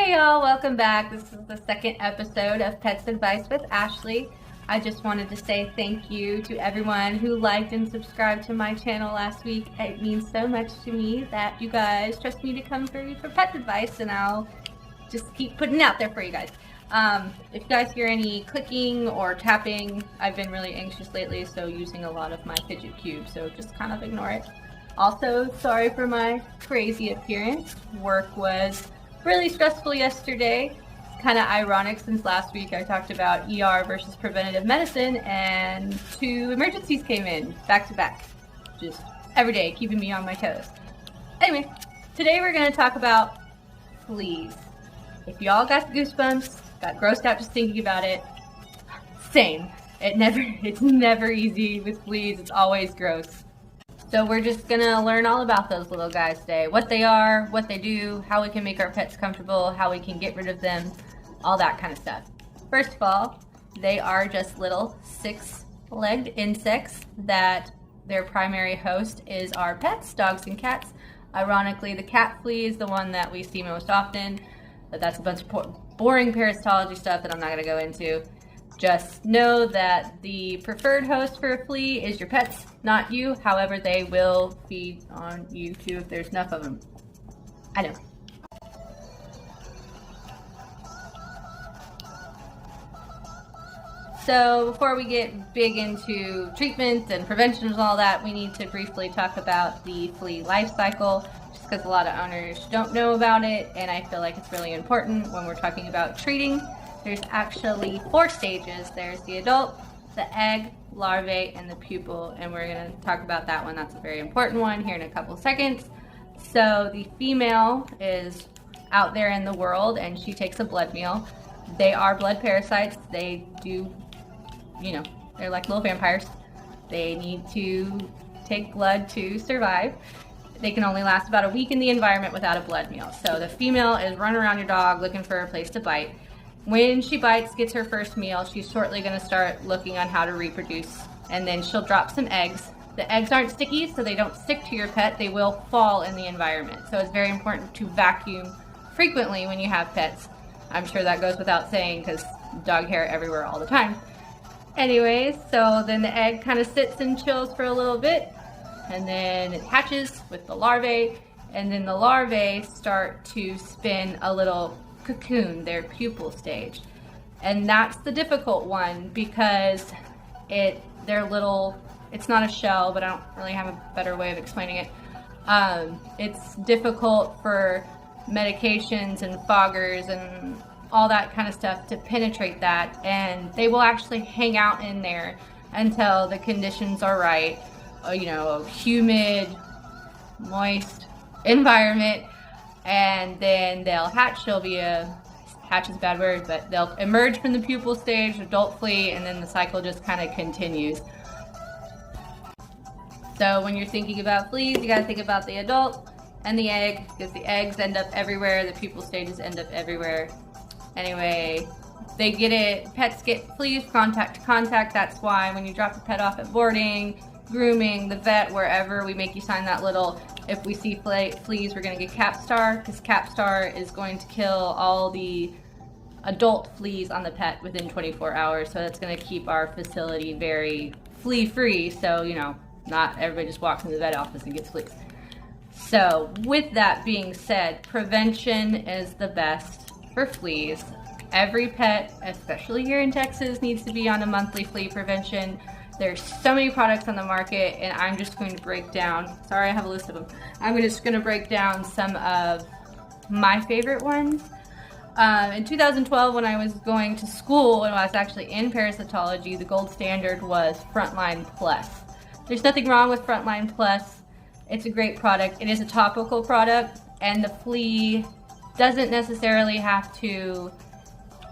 Hey y'all, welcome back. This is the second episode of Pets Advice with Ashley. I just wanted to say thank you to everyone who liked and subscribed to my channel last week. It means so much to me that you guys trust me to come through for pet advice, and I'll just keep putting it out there for you guys. If you guys hear any clicking or tapping, I've been really anxious lately, so using a lot of my fidget cube, so just kind of ignore it. Also, sorry for my crazy appearance. Work was really stressful yesterday. It's kind of ironic since last week I talked about ER versus preventative medicine, and 2 emergencies came in back to back. Just every day, keeping me on my toes. Anyway, today we're going to talk about fleas. If y'all got goosebumps, got grossed out just thinking about it, same. It's never easy with fleas. It's always gross. So we're just gonna learn all about those little guys today. What they are, what they do, how we can make our pets comfortable, how we can get rid of them, all that kind of stuff. First of all, they are just little 6-legged insects that their primary host is our pets, dogs and cats. Ironically, the cat flea is the one that we see most often, but that's a bunch of boring parasitology stuff that I'm not gonna go into. Just know that the preferred host for a flea is your pets, not you. However, they will feed on you too if there's enough of them. I know. So before we get big into treatment and prevention and all that, we need to briefly talk about the flea life cycle, just because a lot of owners don't know about it, and I feel like it's really important when we're talking about treating. There's actually 4 stages. There's the adult, the egg, larvae, and the pupil, and we're going to talk about that one. That's a very important one here in a couple seconds. So the female is out there in the world, and she takes a blood meal. They are blood parasites. They do, they're like little vampires. They need to take blood to survive. They can only last about a week in the environment without a blood meal. So the female is running around your dog looking for a place to bite. When she bites, gets her first meal, she's shortly going to start looking on how to reproduce, and then she'll drop some eggs. The eggs aren't sticky, so they don't stick to your pet. They will fall in the environment. So it's very important to vacuum frequently when you have pets. I'm sure that goes without saying because dog hair everywhere all the time. Anyways, so then the egg kind of sits and chills for a little bit, and then it hatches with the larvae, and then the larvae start to spin a little cocoon, their pupal stage, and that's the difficult one because they're little. It's not a shell, but I don't really have a better way of explaining it. It's difficult for medications and foggers and all that kind of stuff to penetrate that, and they will actually hang out in there until the conditions are right. A humid, moist environment. And then they'll hatch. Hatch is a bad word, but they'll emerge from the pupal stage, adult flea, and then the cycle just kind of continues. So when you're thinking about fleas, you got to think about the adult and the egg, because the eggs end up everywhere, the pupal stages end up everywhere. Anyway, they get it. Pets get fleas contact to contact. That's why when you drop a pet off at boarding, grooming, the vet, wherever, we make you sign that little, if we see fleas, we're going to get Capstar, because Capstar is going to kill all the adult fleas on the pet within 24 hours. So that's going to keep our facility very flea free. So, not everybody just walks into the vet office and gets fleas. So with that being said, prevention is the best for fleas. Every pet, especially here in Texas, needs to be on a monthly flea prevention. There's so many products on the market, and I'm just going to break down, sorry I have a list of them, I'm just going to break down some of my favorite ones. In 2012, when I was going to school, and I was actually in parasitology, the gold standard was Frontline Plus. There's nothing wrong with Frontline Plus. It's a great product. It is a topical product, and the flea doesn't necessarily have to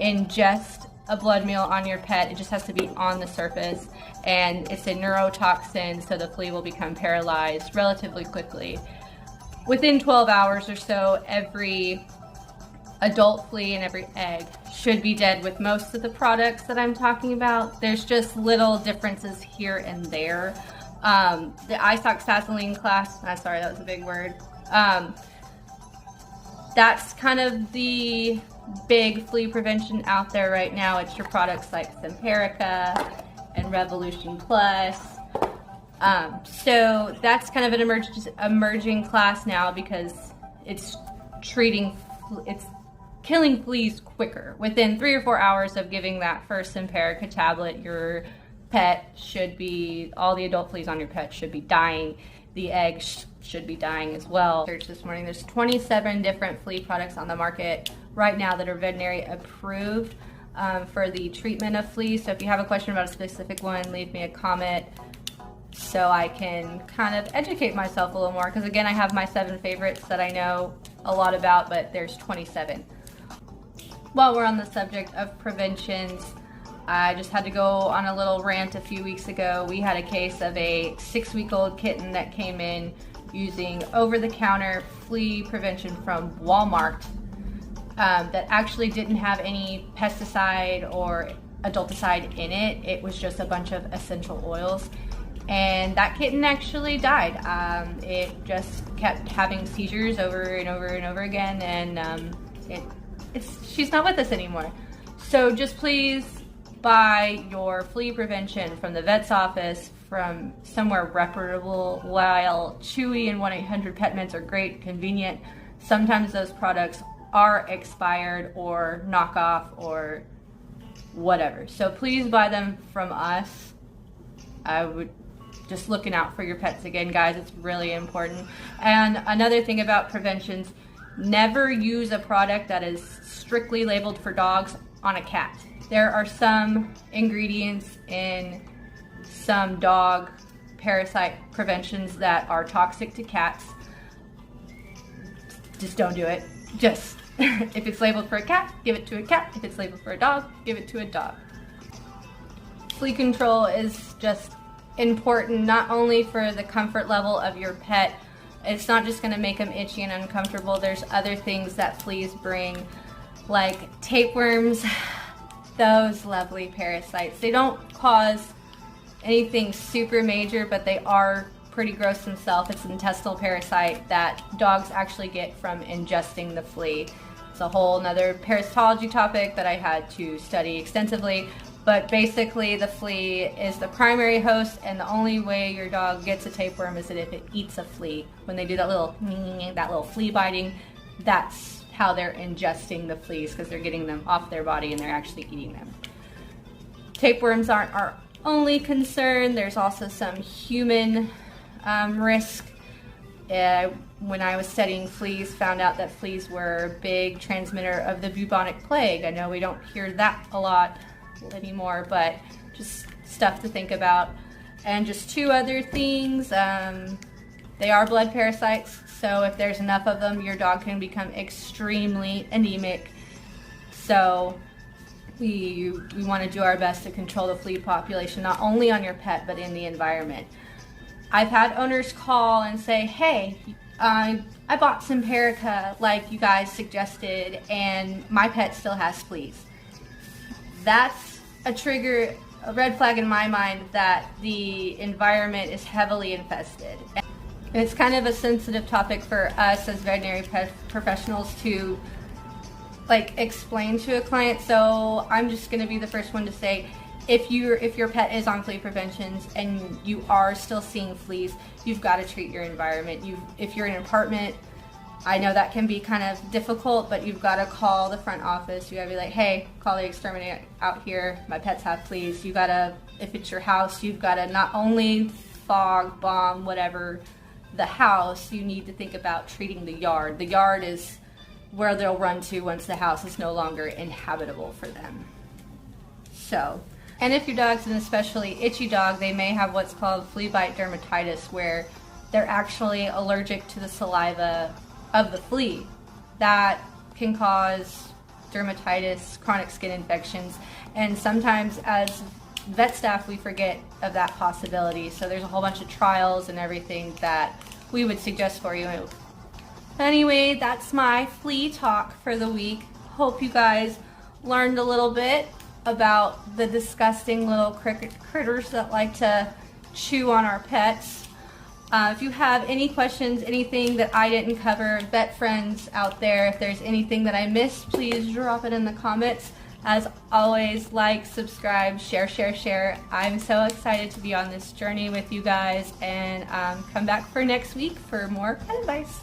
ingest a blood meal on your pet. It just has to be on the surface, and it's a neurotoxin, so the flea will become paralyzed relatively quickly. Within 12 hours or so, every adult flea and every egg should be dead with most of the products that I'm talking about. There's just little differences here and there. The isoxazoline class, sorry, that was a big word. that's kind of the big flea prevention out there right now. It's your products like Simparica and Revolution Plus. So that's kind of an emerging class now because it's killing fleas quicker. Within 3 or 4 hours of giving that first Simparica tablet, your pet should be, all the adult fleas on your pet should be dying. The eggs should be dying as well. Search this morning, there's 27 different flea products on the market right now that are veterinary approved for the treatment of fleas. So if you have a question about a specific one, leave me a comment so I can kind of educate myself a little more, because again, I have my 7 favorites that I know a lot about, but there's 27. While we're on the subject of preventions, I just had to go on a little rant a few weeks ago. We had a case of a 6-week-old kitten that came in using over-the-counter flea prevention from Walmart that actually didn't have any pesticide or adulticide in it. It was just a bunch of essential oils. And that kitten actually died. It just kept having seizures over and over and over again, and she's not with us anymore. So just please buy your flea prevention from the vet's office, from somewhere reputable. While Chewy and 1-800-PET-MEDS are great, convenient, sometimes those products are expired or knockoff or whatever. So please buy them from us. I would just looking out for your pets again, guys. It's really important. And another thing about preventions, never use a product that is strictly labeled for dogs on a cat. There are some ingredients in some dog parasite preventions that are toxic to cats. Just don't do it. Just, if it's labeled for a cat, give it to a cat. If it's labeled for a dog, give it to a dog. Flea control is just important, not only for the comfort level of your pet. It's not just going to make them itchy and uncomfortable. There's other things that fleas bring, like tapeworms, those lovely parasites. They don't cause anything super major, but they are pretty gross themselves. It's an intestinal parasite that dogs actually get from ingesting the flea. It's a whole nother parasitology topic that I had to study extensively. But basically, the flea is the primary host, and the only way your dog gets a tapeworm is that if it eats a flea. When they do that little flea biting, that's how they're ingesting the fleas, because they're getting them off their body and they're actually eating them. Tapeworms aren't our only concern. There's also some human risk. When I was studying fleas, found out that fleas were a big transmitter of the bubonic plague. I know we don't hear that a lot anymore, but just stuff to think about. And just 2 other things, they are blood parasites, so if there's enough of them, your dog can become extremely anemic. So we want to do our best to control the flea population, not only on your pet, but in the environment. I've had owners call and say, hey, I bought Simparica like you guys suggested, and my pet still has fleas. That's a red flag in my mind that the environment is heavily infested. And it's kind of a sensitive topic for us as veterinary professionals to explain to a client. So I'm just going to be the first one to say, if your pet is on flea preventions and you are still seeing fleas, you've got to treat your environment. If you're in an apartment, I know that can be kind of difficult, but you've got to call the front office. You got to be like, hey, call the exterminator out here. My pets have fleas. You got to, if it's your house, you've got to not only fog, bomb, whatever, the house, you need to think about treating the yard. The yard is where they'll run to once the house is no longer inhabitable for them. So, and if your dog's an especially itchy dog, they may have what's called flea bite dermatitis, where they're actually allergic to the saliva of the flea. That can cause dermatitis, chronic skin infections, and sometimes as vet staff we forget of that possibility. So there's a whole bunch of trials and everything that we would suggest for you. Anyway, that's my flea talk for the week. Hope you guys learned a little bit about the disgusting little critters that like to chew on our pets. If you have any questions, anything that I didn't cover, vet friends out there, if there's anything that I missed, please drop it in the comments. As always, like, subscribe, share, share, share. I'm so excited to be on this journey with you guys, and come back for next week for more pet advice.